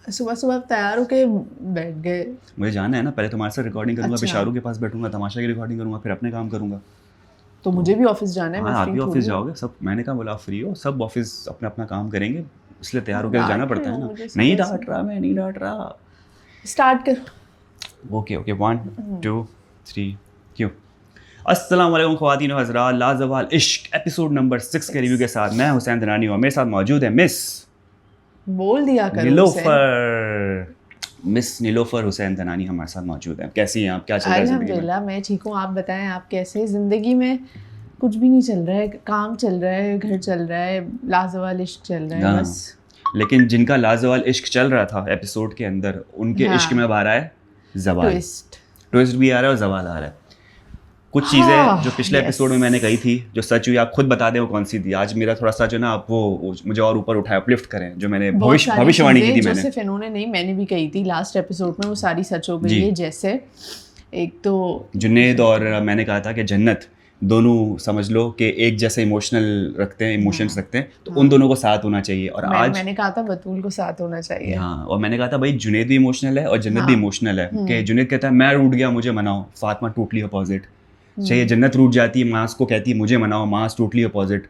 सुबह सुबह तैयार होके बैठ गए। मुझे जाना है ना, पहले तुम्हारे साथ रिकॉर्डिंग करूंगा, फिर अच्छा। शाहरुख के पास बैठूंगा, तमाशा की रिकॉर्डिंग करूंगा, फिर अपने काम करूंगा। तो मुझे भी ऑफिस जाना है, हाँ मैं आप फ्री भी थोड़ी ऑफिस हूँ। जाओगे, सब मैंने कहा बोला आप फ्री हो, सब ऑफिस अपना अपना काम करेंगे, इसलिए तैयार होकर जाना डांट रहे पड़ता है हो ना। मुझे नहीं सुबह डांट रहा, मैं नहीं डांट रहा। स्टार्ट कर। ओके ओके 1 2 3 क्यों। अस्सलाम वालेकुम ख्वातीन व हज़रात, लाजवाल इश्क एपिसोड नंबर 6 के रिव्यू के साथ मैं हुसैन दनानी और मेरे साथ मौजूद है मिस बोल दिया करो हुसैन। नीलोफर। मिस नीलोफर हुसैन दनानी हमारे साथ मौजूद हैं। कैसी हैं आप, क्या चल रहा है ज़िंदगी में? अल्हम्दुलिल्लाह मैं ठीक हूँ, आप बताएं आप कैसे? ज़िंदगी में कुछ भी नहीं चल रहा है, काम चल रहा है, घर चल रहा है, लाजवाल इश्क चल रहा है हाँ, बस। लेकिन जिनका लाजवाल इश्क चल रहा था एपिसोड के अंदर, उनके हाँ। इश्क में अब आ रहा है जवाल। ट्विस्ट। ट्विस्ट भी आ रहा है और जवाल आ रहा है। कुछ हाँ, चीज़ें जो पिछले yes. एपिसोड में मैंने कही थी, जो सच हुई, आप खुद बता दें वो कौन सी थी। आज मेरा थोड़ा सा जो ना आप वो मुझे और ऊपर उठाए, अपलिफ्ट करें, जो मैंने बहुत सारी भविष्यवाणी की चीज़ें थी जो मैंने। सिर्फ इन्होंने नहीं, मैंने भी कही थी लास्ट एपिसोड में, वो सारी सच हो गई जी। है। जैसे एक तो जुनेद और मैंने कहा था कि जन्नत दोनों समझ लो कि एक जैसे इमोशनल रखते हैं, इमोशंस रखते हैं, तो उन दोनों को साथ होना चाहिए। और आज मैंने कहा था बतूल को साथ होना चाहिए। हाँ, और मैंने कहा था भाई जुनेद भी इमोशनल है और जन्नत भी हाँ। इमोशनल है। कि जुनेद कहता है मैं रूठ गया मुझे मनाओ, फातिमा टोटली अपोजिट। चाहिए जन्नत रूठ जाती है, मास को कहती है मुझे मनाओ, मास टोटली अपोजिट।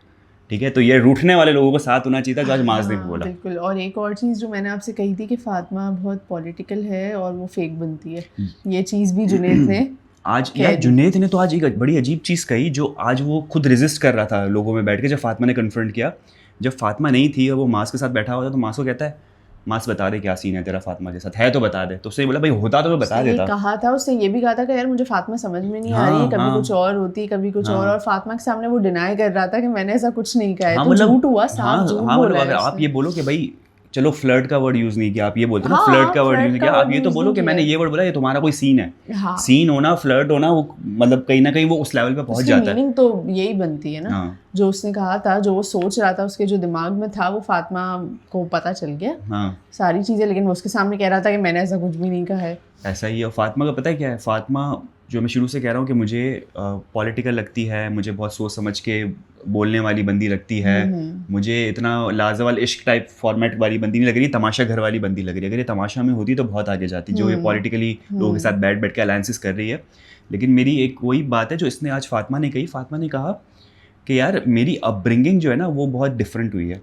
ठीक है, तो ये रूठने वाले लोगों को साथ होना चाहिए था, जो आज मास ने भी बोला। बिल्कुल। और एक और चीज़ जो मैंने आपसे कही थी कि फातिमा बहुत पॉलिटिकल है और वो फेक बनती है, ये चीज़ भी जुनेद ने आज यार जुनेद ने तो आज एक बड़ी अजीब चीज़ कही, जो आज वो खुद रेजिस्ट कर रहा था लोगों में बैठ के। जब फातिमा ने कन्फ्रंट किया, जब फातिमा नहीं थी और वो मास के साथ बैठा हुआ था, तो मास को कहता है मास बता दे क्या सीन है तेरा फातिमा के साथ, है तो बता दे। तो उसने बोला भाई होता तो मैं बता उसने ये देता। कहा था, उसने ये भी कहा था कि यार मुझे फातिमा समझ में नहीं आ रही है, कभी हाँ, कुछ और होती कभी कुछ हाँ। और फातिमा के सामने वो डिनाई कर रहा था कि मैंने ऐसा कुछ नहीं कहा है। हाँ तो मतलब झूठ हुआ, साफ झूठ हाँ मतलब बोला अगर है आप उसने। ये बोलो कि भाई चलो फ्लर्ट का वर्ड यूज़ नहीं किया, आप ये बोलते हो ना हाँ, फ्लर्ट का वर्ड यूज़ फ्लर्ट नहीं का किया, आप word ये तो use बोलो नहीं कि किया मैंने है। ये वर्ड बोला, ये तुम्हारा कोई सीन है। हाँ, सीन होना, फ्लर्ट होना, वो मतलब कहीं ना कहीं वो उस लेवल पे पहुंच उसकी जाता है। मीनिंग तो यही बनती है ना। हाँ जो उसने कहा था, जो वो सोच रहा था, उसके जो दिमाग में था, वो फातिमा को पता चल गया हाँ, सारी चीज़ें। लेकिन वो उसके सामने कह रहा था कि मैंने ऐसा कुछ भी नहीं कहा है। ऐसा ही है। और फातिमा का पता है क्या है, फातिमा जो मैं शुरू से कह रहा हूँ कि मुझे पॉलिटिकल लगती है, मुझे बहुत सोच समझ के बोलने वाली बंदी लगती है, मुझे इतना लाजवाल इश्क टाइप फॉर्मेट वाली बंदी नहीं लग रही, तमाशा घर वाली बंदी लग रही है। अगर ये तमाशा में होती तो बहुत आगे जाती, जो ये पॉलिटिकली लोगों के साथ बैठ के अलायंसेस कर रही है। लेकिन मेरी एक वही बात है जो इसने आज फातिमा ने कही। फातिमा ने कहा कि यार मेरी अपब्रिंगिंग जो है ना वो बहुत डिफरेंट हुई है,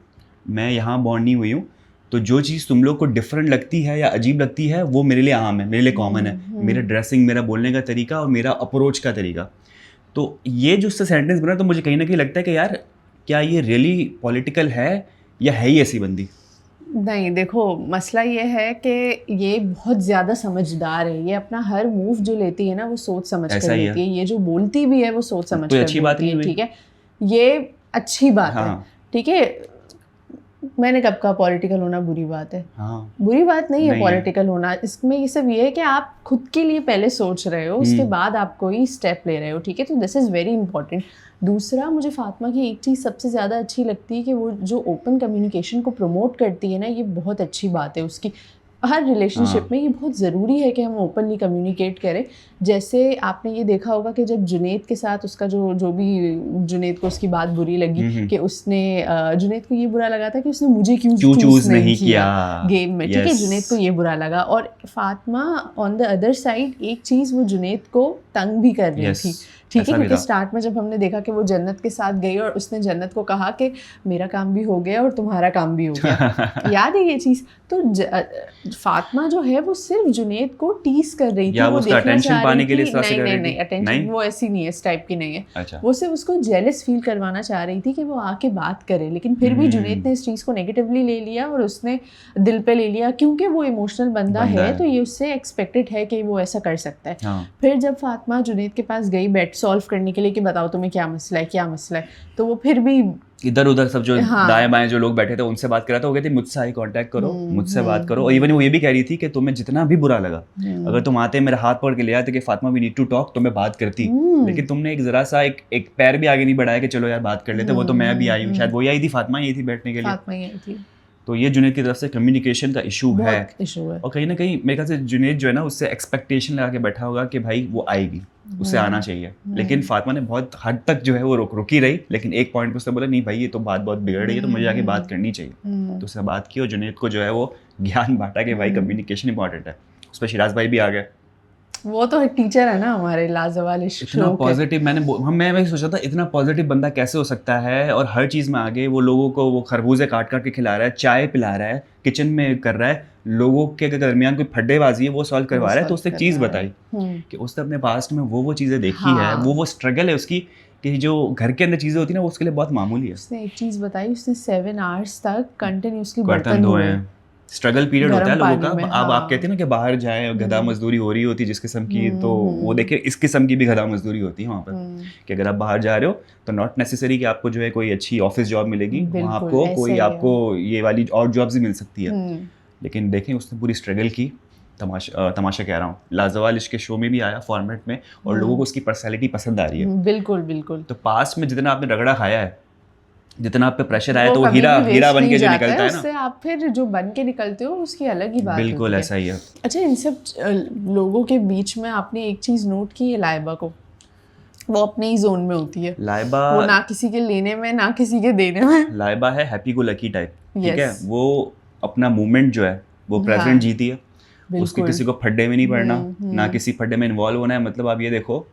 मैं यहाँ बॉर्न नहीं हुई हूँ, तो जो चीज़ तुम लोग को डिफरेंट लगती है या अजीब लगती है वो मेरे लिए आम है, मेरे लिए कॉमन है। मेरा ड्रेसिंग, मेरा बोलने का तरीका और मेरा अप्रोच का तरीका। तो ये जो उससे सेंटेंस बना, तो मुझे कहीं ना कहीं लगता है कि यार क्या ये रियली पॉलिटिकल है या है ही ऐसी बंदी? नहीं, देखो मसला ये है कि ये बहुत ज़्यादा समझदार है। ये अपना हर मूव जो लेती है ना वो सोच समझ कर ऐसा ही है। लेती है। ये जो बोलती भी है वो सोच समझ कोई कर अच्छी बात बोलती नहीं है। हुई। ठीक है, ये अच्छी बात है। हाँ ठीक है, मैंने कब कहा पॉलिटिकल होना बुरी बात है? हाँ, बुरी बात नहीं है नहीं है। पॉलिटिकल होना। इसमें ये सब ये है कि आप खुद के लिए पहले सोच रहे हो, उसके बाद आप कोई स्टेप ले रहे हो। ठीक है, तो दिस इज़ वेरी इंपॉर्टेंट। दूसरा, मुझे फातिमा की एक चीज़ सबसे ज़्यादा अच्छी लगती है कि वो जो ओपन कम्युनिकेशन को प्रमोट करती है ना, ये बहुत अच्छी बात है उसकी। हर रिलेशनशिप में ये बहुत ज़रूरी है कि हम ओपनली कम्युनिकेट करें। जैसे आपने ये देखा होगा कि जब जुनेद के साथ उसका जो भी जुनेद को उसकी बात बुरी लगी कि उसने जुनेद को ये बुरा लगा था कि उसने मुझे क्यों चूज़ नहीं किया गेम में। ठीक है, जुनेद को ये बुरा लगा। और Fatima on the other side एक चीज़, वो जुनेद को तंग भी कर रही थी। ठीक है, क्योंकि स्टार्ट में जब हमने देखा कि वो जन्नत के साथ गई और उसने जन्नत को कहा कि मेरा काम भी हो गया और तुम्हारा काम भी हो गया। याद है ये चीज़? तो फातिमा जो है वो सिर्फ जुनेद को टीस कर रही थी, वो देखना चाह रही थी। नहीं, अटेंशन वो ऐसी नहीं है, इस टाइप की नहीं है। अच्छा। वो सिर्फ उसको जेलस फील करवाना चाह रही थी कि वो आके बात करे। लेकिन फिर भी जुनेद ने इस चीज़ को नेगेटिवली ले लिया और उसने दिल पे ले लिया, क्योंकि वो इमोशनल बंदा है तो ये उससे एक्सपेक्टेड है कि वो ऐसा कर सकता है। हाँ। फिर जब फातिमा जुनेद के पास गई बैठ सॉल्व करने के लिए कि बताओ तुम्हें क्या मसला है, तो वो फिर भी इधर उधर सब जो दाएं बाएं जो लोग बैठे थे उनसे बात कर रहा था। वो कहती मुझसे आई कांटेक्ट करो, मुझसे बात करो। और इवन वो ये भी कह रही थी कि तुम्हें जितना भी बुरा लगा, अगर तुम आते मेरा हाथ पकड़ के ले आते कि Fatima we need to talk, तो मैं बात करती। लेकिन तुमने एक जरा सा एक पैर भी आगे नहीं बढ़ाया कि चलो यार बात कर लेते। वो तो मैं भी आई हूँ, शायद वही आई थी, फातिमा यही थी बैठने के लिए। फातिमा यही थी। तो ये जुनैद की तरफ से कम्युनिकेशन का इशू है। इशू है। और कहीं ना कहीं मेरे ख्याल से जुनैद जो है ना उससे एक्सपेक्टेशन लगा के बैठा होगा कि भाई वो आएगी, उसे आना चाहिए। लेकिन फातिमा ने बहुत हद तक जो है वो रुकी रही, लेकिन एक पॉइंट पे उसने बोला नहीं भाई ये तो बात बहुत बिगड़ रही है, तो मुझे आके बात करनी चाहिए। तो उसने बात की और जुनैद को जो है वो ज्ञान बांटा कि भाई कम्युनिकेशन इंपॉर्टेंट है। उस पर शिराज भाई भी आ गए। वो तो टीचर है ना हमारे लाजवाल इतना पॉजिटिव मैं सोचा था इतना पॉजिटिव बंदा कैसे हो सकता है, और हर चीज़ में आगे वो लोगों को वो खरबूजे काट काट के खिला रहा है, चाय पिला रहा है, किचन में कर रहा है, लोगों के दरमियान कोई फड्डेबाजी है वो सॉल्व करवा रहा है। तो उसने एक चीज़ बताई कि उसने अपने पास्ट में वो चीज़ें देखी है, वो स्ट्रगल है उसकी कि जो घर के अंदर चीज़ें होती है ना वो उसके लिए बहुत मामूली है। उसने एक चीज़ बताई, उसने 7 hours तक कंटिन्यूसली बर्तन धोए हैं। स्ट्रगल पीरियड होता है लोगों का। अब आप कहते हैं ना कि बाहर जाएं, गधा मजदूरी हो रही होती है जिस किस्म की, तो वो देखिए इस किस्म की भी गधा मजदूरी होती है वहाँ पर कि अगर आप बाहर जा रहे हो तो नॉट नेसेसरी कि आपको जो है कोई अच्छी ऑफिस जॉब मिलेगी, वहाँ आपको कोई आपको ये वाली और जॉब्स भी मिल सकती है। लेकिन देखें उसने पूरी स्ट्रगल की। तमाशा कह रहा हूँ, लाजवाल इश्क के शो में भी आया फॉर्मेट में, और लोगों को उसकी पर्सनैलिटी पसंद आ रही है। बिल्कुल बिल्कुल। तो पास्ट में जितना आपने रगड़ा खाया है, जितना आप पे प्रेशर आया, तो वो हीरा बन के जो निकलता है ना, उससे आप फिर जो बन के निकलते हो उसकी अलग ही बात है। बिल्कुल ऐसा ही है। अच्छा, इन सब लोगों के बीच में आपने एक चीज़ नोट की है लाइबा को, वो अपने ही जोन में होती है। लाइबा वो ना किसी के लेने में ना किसी के देने में। लाइबा है हैप्पी गो लकी टाइप, ठीक है। वो अपना मूवमेंट जो है वो प्रेजेंट जीती है, उसके किसी को फड्डे में नहीं पड़ना, ना किसी फड्डे में इन्वॉल्व होना है। मतलब आप ये देखो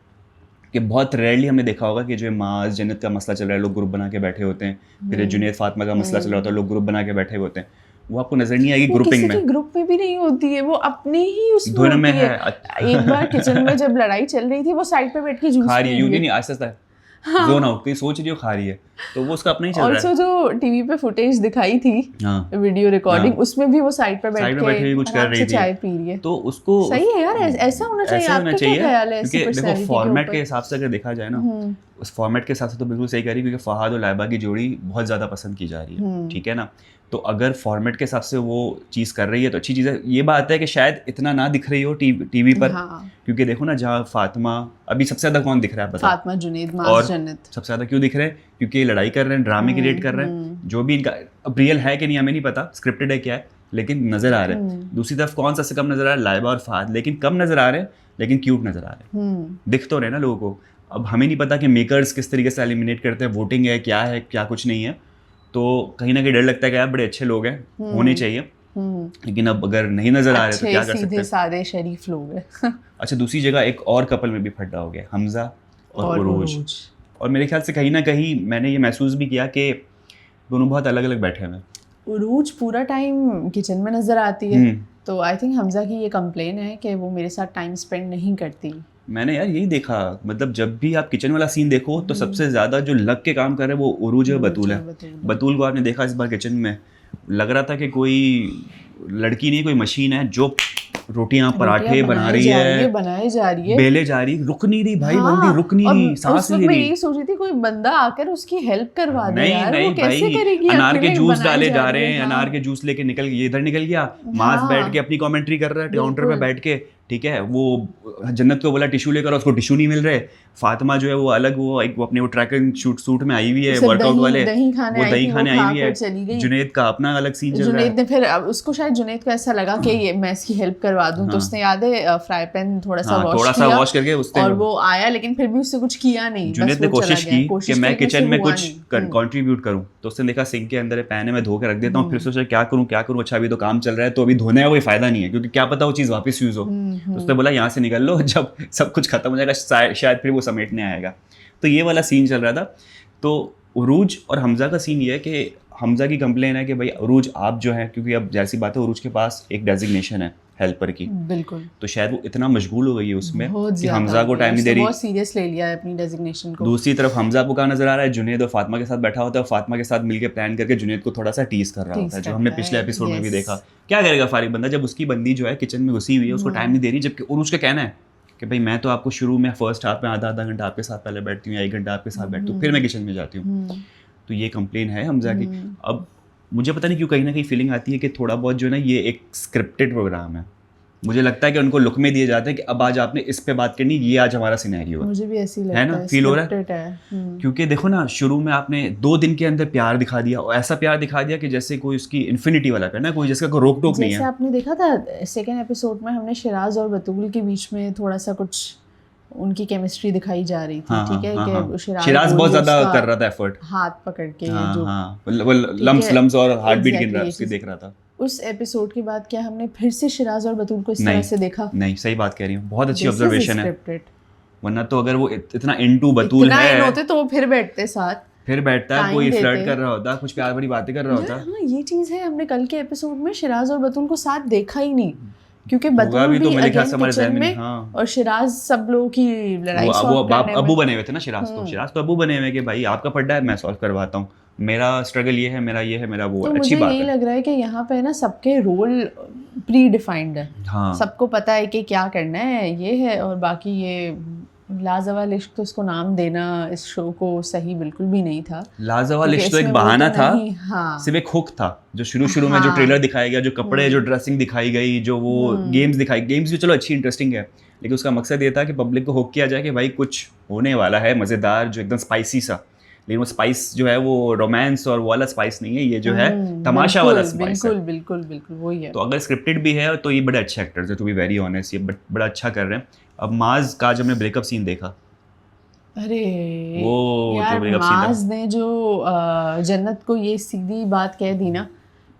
कि बहुत रेयरली हमने देखा होगा कि जो माज जन्नत का मसला चल रहा है लोग ग्रुप बना के बैठे होते हैं, फिर जुनैद फातिमा का मसला चल रहा होता है लोग ग्रुप बना के बैठे होते हैं। वो आपको नजर नहीं आएगी ग्रुपिंग में, ग्रुप में भी नहीं होती है, वो अपने ही उसमें धुन में है। एक बार किचन में जब लड़ाई चल रही थी वो साइड पे बैठ के जूस खा रही है, यूं नहीं आहिस्ता जोन आउट, कहीं सोच रही हो खा रही है, तो वो उसका अपना ही चल रहा है। ऑल्सो जो टीवी पे फुटेज दिखाई थी, वीडियो रिकॉर्डिंग, उसमें भी वो साइड पे बैठ के कुछ कर रही थी, चाय पी रही है। तो उसको सही है यार, ऐसा होना चाहिए। आपका क्या ख्याल है? क्योंकि देखो फॉर्मेट के हिसाब से अगर देखा जाए ना, उस फॉर्मेट के हिसाब से तो बिल्कुल सही कह रही है, क्योंकि फहाद और लाइबा की जोड़ी बहुत ज़्यादा पसंद की जा रही है, ठीक है ना। तो अगर फॉर्मेट के हिसाब से वो चीज़ कर रही है तो अच्छी चीज़ है। ये बात है कि शायद इतना ना दिख रही हो टीवी पर, क्योंकि देखो ना जहाँ फातिमा अभी सबसे ज़्यादा कौन दिख रहा है, फातिमा, जुनैद, माज जन्नत सबसे ज़्यादा क्यों दिख रहे हैं? क्योंकि ये लड़ाई कर रहे हैं, ड्रामे क्रिएट कर रहे हैं, जो भी इनका अब रियल है कि नहीं हमें नहीं पता, स्क्रिप्टेड है क्या है, लेकिन नजर आ रहे हैं। दूसरी तरफ कौन सा कम नजर आ रहा है? लाइबा और फहद, लेकिन कम नजर आ रहे हैं लेकिन क्यूट नजर आ रहे हैं, दिख तो रहे ना लोगों को। अब हमें नहीं पता कि मेकर्स किस तरीके से एलिमिनेट करते हैं, वोटिंग है क्या कुछ नहीं है, तो कहीं ना कहीं डर लगता है कि यार बड़े अच्छे लोग हैं, होने चाहिए, लेकिन अब अगर नहीं नजर आ रहे तो क्या कर सकते हैं? सादे शरीफ लोग हैं। अच्छा, दूसरी जगह एक और कपल में भी फड्डा हो गया, हमजा और उरूज। और मेरे ख्याल से कहीं ना कहीं मैंने ये महसूस भी किया कि दोनों बहुत अलग अलग बैठे हुए। उरूज पूरा टाइम किचन में नजर आती है, तो आई थिंक हमजा की ये कंप्लेन है कि वो मेरे साथ टाइम स्पेंड नहीं करती। मैंने यार यही देखा, मतलब जब भी आप किचन वाला सीन देखो तो सबसे ज़्यादा जो लग के काम कर रहे हैं वो उरूज और बतूल है। बतूल को आपने देखा इस बार किचन में, लग रहा था कि कोई लड़की नहीं कोई मशीन है जो रोटियां पराठे बना रही है, बनाई जा रही है, बेले जा रही, रुक नहीं रही भाई, बंदी रुक नहीं रही, सांस नहीं रही। मैं यही सोच रही थी कोई बंदा आकर उसकी हेल्प करवा दे यार, नहीं वो कैसे करेगी? अनार के जूस डाले जा रहे हैं, अनार के जूस लेके इधर निकल गया, मास बैठ के अपनी कमेंट्री कर रहा है काउंटर पे बैठ के, ठीक है। वो जन्नत को बोला टिश्यू लेकर, उसको टिश्यू नहीं मिल रहे। फातिमा जो है वो अलग वो अपने वो ट्रैकिंग सूट में आई हुई है, वर्कआउट वाले, वो दही खाने आई हुई है। जुनैद का अपना अलग सीन चल रहा है। जुनैद ने फिर उसको शायद जुनैद को ऐसा लगा कि ये मैं इसकी हेल्प करवा दूं, तो उसने याद है फ्राई पैन थोड़ा सा वॉश करके उसने, और वो आया, लेकिन फिर भी उससे कुछ किया नहीं। जुनैद ने कोशिश की कि मैं किचन में कुछ कंट्रीब्यूट करूं, तो उसने देखा सिंक के अंदर पैन है, मैं धो के रख देता हूँ, फिर सोचा क्या करूं, अच्छा अभी तो काम चल रहा है, तो अभी धोने का कोई फायदा नहीं है, क्योंकि क्या पता वो चीज़ वापस यूज हो। तो उसने बोला यहाँ से निकल लो, जब सब कुछ खत्म हो जाएगा शायद फिर वो समेटने आएगा। तो ये वाला सीन चल रहा था। तो उरूज और हमजा का सीन ये है कि हमजा की कंप्लेन है कि भाई उरूज आप जो है, क्योंकि अब जैसी बात है उरूज के पास एक डेजिग्नेशन है हेल्पर की, बिल्कुल, तो शायद वो इतना मशगूल हो गई है उसमें कि हमजा को टाइम नहीं दे रही, बहुत सीरियस ले लिया है अपनी डेजिग्नेशन को। दूसरी तरफ हमजा को कहाँ नजर आ रहा है, जुनैद और फातिमा के साथ बैठा होता है, फातिमा के साथ मिलकर प्लान करके जुनैद को थोड़ा सा टीज कर रहा होता है, जो हमने पिछले एपिसोड में भी देखा। क्या करेगा फारिग बंदा जब उसकी बंदी जो है किचन में घुसी हुई है, उसको टाइम नहीं दे रही, जबकि उरूज का कहना है कि भाई मैं तो आपको शुरू में फर्स्ट हाफ में आधा घंटा आपके साथ पहले बैठती हूँ, 1 घंटा आपके साथ बैठती हूँ, फिर मैं किचन में जाती हूँ। तो ये कंप्लेन है हमजा की। अब मुझे पता नहीं क्यों कहीं ना कहीं फीलिंग आती है कि थोड़ा बहुत जो है ना ये एक स्क्रिप्टेड प्रोग्राम है, मुझे लगता है कि उनको लुक में दिए जाते हैं कि अब आज आपने इस पे बात करनी, ये आज हमारा सिनेरियो है। मुझे भी ऐसी लगता है ना, फील हो रहा है scripted है। क्योंकि देखो ना, शुरू में आपने 2 दिन के अंदर प्यार दिखा दिया, और ऐसा प्यार दिखा दिया कि जैसे कोई उसकी इन्फिनिटी वाला प्यार ना, कोई जिसका कोई रोक टोक नहीं जैसे है। आपने देखा था सेकेंड एपिसोड में, हमने शिराज और बतूल के बीच में थोड़ा सा कुछ उनकी केमिस्ट्री दिखाई जा रही थी। ठीक है कि शिराज बहुत ज्यादा कर रहा था एफर्ट, हाथ पकड़ के हाँ, जो हाँ, वो लम्स और हार्ट बीट गिन रहा है उसकी देख रहा था। उस एपिसोड के बाद क्या हमने फिर से शिराज और बतूल को इस तरह से देखा? नहीं, सही बात कह रही हूँ, बहुत अच्छी ऑब्जर्वेशन है। Scripted। वरना तो अगर वो इतना इनटू बतूल इतना है, इन होते तो वो फिर बैठते साथ, फिर बैठता है, time कोई देते। फ्लर्ट कर रहा होता, कुछ प्यार भरी बातें कर रहा होता। हाँ, ये चीज़ है, हमने कल के एपिसोड में शिराज और बतूल को साथ देखा ही नहीं, क्योंकि होगा बतूल भी तो भी मेरे ख्याल से अगेन हमारे ज़हन किचन में में हाँ। और शिराज सब लोगों की लड़ाई वो सॉल्व करने अबू में। बने हुए थे ना शिराज तो अबू बने हुए कि भाई आपका पड्डा है, मैं सॉल्व करवाता हूँ, मेरा स्ट्रगल ये है, मेरा ये है, मेरा वो तो है। अच्छी मुझे बात यही है। लग रहा है कि यहाँ पे ना सबके रोल प्री डिफाइंड है। हाँ, सबको पता है कि क्या करना है, ये है, और बाकी ये लाजवाल इश्क, तो इसको नाम देना इस शो को सही बिल्कुल भी नहीं था। लाजवाल क्योंकि इश्क तो एक इसमें वो बहाना तो था, नहीं, हाँ। सिर्फ एक हुक था जो शुरू में जो हाँ। ट्रेलर दिखाया गया, जो कपड़े, जो ड्रेसिंग दिखाई गई, जो वो गेम्स दिखाई, गेम्स भी चलो अच्छी इंटरेस्टिंग है, लेकिन उसका मकसद ये था कि पब्लिक को हुक किया जाए कि भाई कुछ होने वाला है मज़ेदार, जो एकदम स्पाइसी सा। लेकिन वो स्पाइस जो है वो रोमांस और वो वाला स्पाइस नहीं है, ये जो है तमाशा वाला स्पाइस है। बिल्कुल बिल्कुल वही है। तो अगर स्क्रिप्टेड भी है तो ये बड़े अच्छे एक्टर्स है, टू बी वेरी ऑनेस्ट, ये बड़ा अच्छा कर रहे हैं। अब माज का जब हमने ब्रेकअप सीन देखा, अरे वो यार, जो ब्रेकअप सीन था, माज ने जो जन्नत को ये सीधी बात कह दी ना,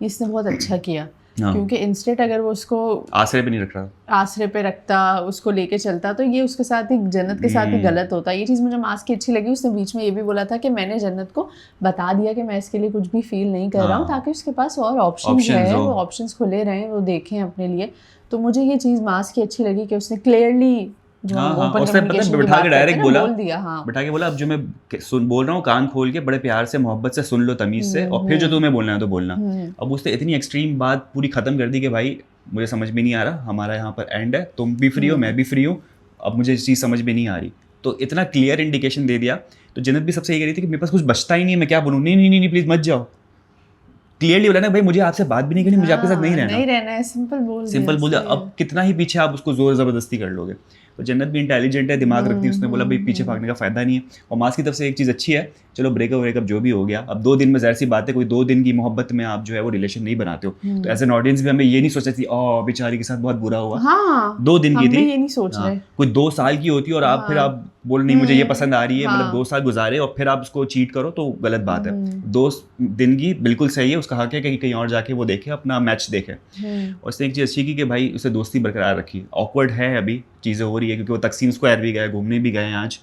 इसने बहुत अच्छा किया। हाँ। क्योंकि इंस्टेंट अगर वो उसको आसरे पे नहीं रख रहा, आसरे पे रखता, उसको लेके चलता, तो ये उसके साथ ही, जन्नत के साथ ही गलत होता। ये चीज़ मुझे मास की अच्छी लगी। उसने बीच में ये भी बोला था कि मैंने जन्नत को बता दिया कि मैं इसके लिए कुछ भी फील नहीं कर रहा हूँ, ताकि उसके पास और ऑप्शंस है, वो ऑप्शंस खुले रहें, वो देखें अपने लिए। तो मुझे ये चीज़ मास की अच्छी लगी कि उसने क्लियरली जो ओपन कम्युनिकेशन की बात करते हैं ना, बोल दिया। हाँ, बैठा के बोला अब जो मैं बोल रहा हूँ कान खोल के बड़े प्यार से मोहब्बत से सुन लो, तमीज से, और फिर जो तुम्हें बोलना है तो बोलना। अब उसने इतनी एक्सट्रीम बात पूरी खत्म कर दी कि भाई मुझे समझ में नहीं आ रहा, हमारा यहाँ पर एंड है, तुम भी फ्री हो, मैं भी फ्री हूँ, अब मुझे इस चीज़ समझ में नहीं आ रही। तो इतना क्लियर इंडिकेशन दे दिया। तो जन्नत भी सबसे ये कह रही थी कि मेरे पास कुछ बचता ही नहीं है, मैं क्या बोलूँ, नहीं प्लीज मत जाओ। क्लियरली बोला ना भाई मुझे आपसे बात भी नहीं करनी, मुझे आपके साथ नहीं रहना है, सिंपल बोल दिया। अब कितना ही पीछे आप उसको जोर जबरदस्ती कर लोगे। तो जन्नत भी इंटेलिजेंट है, दिमाग रखती है, उसने बोला भाई पीछे भागने का फायदा नहीं है। और मास की तरफ से एक चीज़ अच्छी है, चलो ब्रेकअप जो भी हो गया, अब 2 दिन में ज़ाहिर सी बात है, कोई 2 दिन की मोहब्बत में आप जो है वो रिलेशन नहीं बनाते हो। तो एज एन ऑडियंस भी हमें ये नहीं सोचा थी बेचारी के साथ बहुत बुरा हुआ। हाँ, 2 दिन की थी, ये नहीं सोच रहे। कोई 2 साल की होती और आप फिर आप बोल नहीं मुझे ये पसंद आ रही है, मतलब 2 साल गुजारे और फिर आप उसको चीट करो तो गलत बात है। 2 दिन की बिल्कुल सही है, उसका हक है कि कहीं और जाके वो देखे, अपना मैच देखे। और उसने एक चीज़ अच्छी की कि भाई उसे दोस्ती बरकरार रखी। ऑकवर्ड है अभी, चीज़ें हो रही है क्योंकि वो तकसीम स्क्वायर भी गए, घूमने भी गए आज,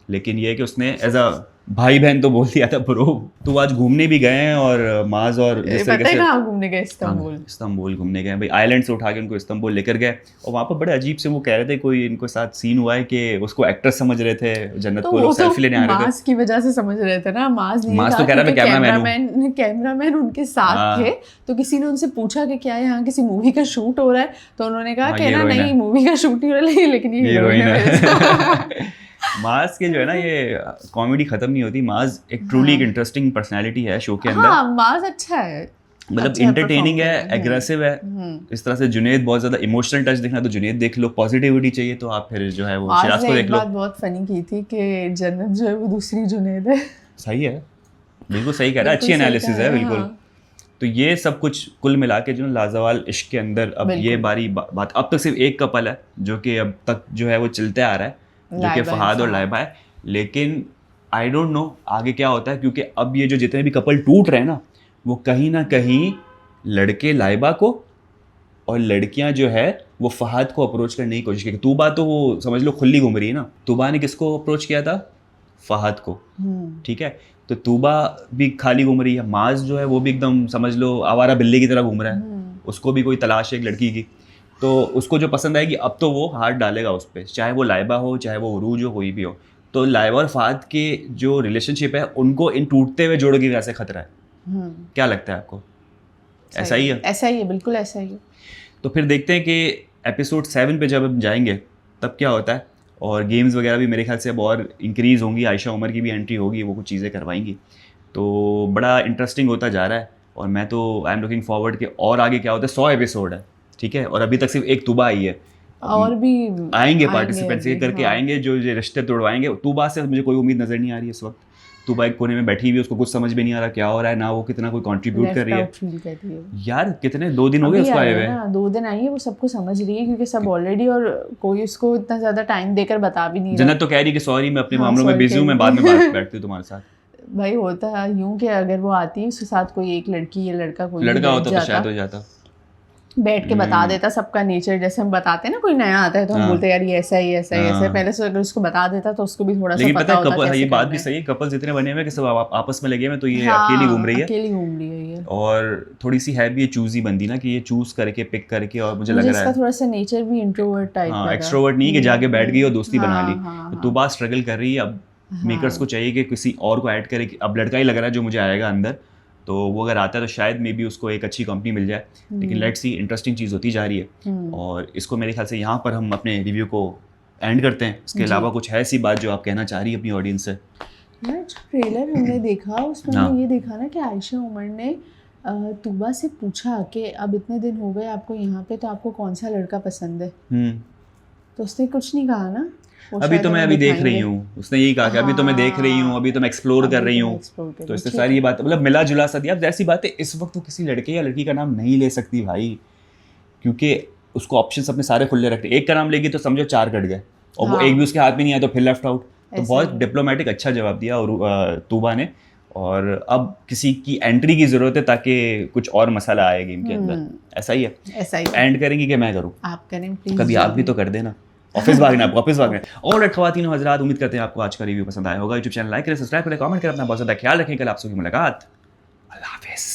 लेकिन ये है कि उसने एज अ भाई बहन तो बोल दिया था ब्रो, तो आज घूमने भी गए हैं। और माज और जिस तरीके से घूमने गए, इस्तांबुल घूमने गए भाई, आइलैंड से उठा के उनको इस्तांबुल लेकर गए। और वहाँ पर बड़े अजीब से वो कह रहे थे, कोई इनको साथ सीन हुआ है कि उसको एक्टर समझ रहे थे, जन्नत को लोग सेल्फी लेने आ रहे थे। माज की वजह से समझ रहे थे ना, माज तो कह रहा मैं कैमरामैन उनके साथ थे, तो किसी ने उनसे पूछा कि क्या यहाँ किसी मूवी का शूट हो रहा है, तो उन्होंने कहा कि ना नहीं मूवी का शूट नहीं हो रहा है, लेकिन ये हीरोइन है। माज के जो है ना, ये कॉमेडी खत्म नहीं होती। माज एक ट्रूली एक इंटरेस्टिंग पर्सनालिटी है शो के अंदर। हाँ, माज अच्छा है, मतलब इंटरटेनिंग है, एग्रेसिव है। इस तरह से जुनैद बहुत ज्यादा इमोशनल टच देखना तो जुनैद देख लो, पॉजिटिविटी चाहिए तो आप फिर जो है वो शिराज को देख लो। बात बहुत फनी की थी कि जन्नत जो है वो दूसरी जुनैद है। सही है, बिल्कुल सही कह रहा है, अच्छी एनालिसिस है बिल्कुल। तो ये सब कुछ कुल मिला के जो लाजवाल इश्क के अंदर अब ये बारी बात, अब तक सिर्फ एक कपल है जो कि अब तक जो है वो चलते आ रहा है, जो कि फहाद और लाइबा है। लेकिन आई डोंट नो आगे क्या होता है, क्योंकि अब ये जो जितने भी कपल टूट रहे हैं ना, वो कहीं ना कहीं लड़के लाइबा को और लड़कियां जो है वो फहाद को अप्रोच करने की कोशिश की। तूबा तो वो समझ लो खुली घूम रही है ना। तूबा ने किसको अप्रोच किया था? फहाद को, ठीक है। तो तूबा भी खाली घूम रही है, माज जो है वो भी एकदम समझ लो आवारा बिल्ली की तरह घूम रहा है। उसको भी कोई तलाश है एक लड़की की, तो उसको जो पसंद आएगी अब तो वो हाथ डालेगा उस पर, चाहे वो लाइबा हो चाहे वो उरूज हो, कोई भी हो। तो लाइबा और फहाद के जो रिलेशनशिप है उनको इन टूटते हुए जोड़ों की वजह से खतरा है। क्या लगता है आपको? ऐसा ही है? ऐसा ही है, बिल्कुल ऐसा ही है। तो फिर देखते हैं कि एपिसोड 7 पे जब हम जाएंगे तब क्या होता है। और गेम्स वगैरह भी मेरे ख्याल से अब और इंक्रीज़ होंगी, आयशा उमर की भी एंट्री होगी, वो कुछ चीज़ें करवाएंगी। तो बड़ा इंटरेस्टिंग होता जा रहा है और मैं तो आई एम लुकिंग फॉरवर्ड कि और आगे क्या होता है। 100 एपिसोड है, ठीक है, और अभी तक सिर्फ एक तुबा आई है, और भी आएंगे पार्टिसिपेंट्स अभी, ये करके हाँ। आएंगे जो ये रिश्ते तोड़वाएंगे। तुबा से मुझे कोई उम्मीद नजर नहीं आ रही है इस वक्त। तुबा एक कोने में बैठी हुई है, उसको कुछ समझ में नहीं आ रहा क्या हो रहा है, ना वो कितना कोई कंट्रीब्यूट कर रही है। Left out feel करती है वो। यार कितने 2 दिन हो गए अभी उसको आई आए है हुए। ना, 2 दिन आई है, वो सबको समझ रही है क्योंकि सब ऑलरेडी, और कोई उसको इतना ज्यादा टाइम देकर बता भी नहीं रहा। जन्नत तो कह रही कि सॉरी मैं अपने हाँ, मामलों में sorry बिजी हूँ, कह मैं रही बाद में बैठती हूँ तुम्हारे साथ। भाई होता है यूं कि अगर वो आती है उसके साथ कोई एक लड़की या लड़का कोई भी लड़का बैठ होता तो जाता, शायद हो जाता। बैठ के बता देता सबका नेचर, जैसे हम बताते हैं ना कोई नया आता है तो हम हाँ। बोलते हैं यार ये ऐसा ही ऐसा ही ऐसा है, हाँ। पहले से अगर उसको बता देता तो उसको भी थोड़ा सा लेकिन पता पता है होता कपल, कैसे ये बात करना भी है। सही है, कपल्स इतने बने हुए हैं कि सब आपस में लगे हुए हैं, तो ये हाँ, अकेली घूम रही है। अकेली घूम रही है ये। और थोड़ी सी है भी ये चूजी बंदी ना, कि ये चूज करके पिक करके, और मुझे लग मुझे रहा इसका है थोड़ा सा नेचर भी इंट्रोवर्ट टाइप हाँ लगा। एक्सट्रोवर्ट नहीं कि जाके बैठ गई और दोस्ती बना ली। हाँ, तो बात स्ट्रगल कर रही है अब। मेकर्स को चाहिए कि किसी और को ऐड करे, कि अब लड़का ही लग रहा है जो मुझे आएगा अंदर, तो वो अगर आता है तो शायद मे बी उसको एक अच्छी कंपनी मिल जाए। लेकिन लेट्स सी, इंटरेस्टिंग चीज़ होती जा रही है। और इसको मेरे ख्याल से यहाँ पर हम अपने रिव्यू को एंड करते हैं। इसके अलावा कुछ है ऐसी बात जो आप कहना चाह रही है अपनी ऑडियंस से? यार जो ट्रेलर हमने देखा उसमें हमने ये देखा ना कि आयशा उमर ने तुबा से पूछा कि अब इतने दिन हो गए आपको यहाँ पे, तो आपको कौन सा लड़का पसंद है? तो उसने कुछ नहीं कहा ना। अभी तो मैं अभी देख रही हूँ, उसने यही कहा कि अभी तो मैं देख रही हूँ, अभी तो मैं एक्सप्लोर कर रही हूँ। तो इससे सारी ये बात मतलब मिला जुला सा दिया। अब ऐसी बात है, इस वक्त तो किसी लड़के या लड़की का नाम नहीं ले सकती भाई, क्योंकि उसको ऑप्शंस अपने सारे खुले रखते। एक का नाम लेगी तो समझो 4 कट गए, और वो एक भी उसके हाथ में नहीं आया तो फिर लेफ्ट आउट। तो बहुत डिप्लोमेटिक अच्छा जवाब दिया और तुबा ने। और अब किसी की एंट्री की जरूरत है ताकि कुछ और मसाला आए गेम के अंदर। ऐसा ही है, ऐसा ही एंड करेंगे कि मैं करूँ? आप करें प्लीज, कभी आप भी तो कर देना। ऑफिस भागना, आपको ऑफिस भागना। और खवातीन और हजरात, उम्मीद करते हैं आपको आज का रिव्यू पसंद आया होगा। यूट्यूब चैनल लाइक करें, सब्सक्राइब करें, कमेंट करें, अपना बहुत ज़्यादा ख्याल रखें। कल आपसे मुलाकात, अल्लाह हाफिज़।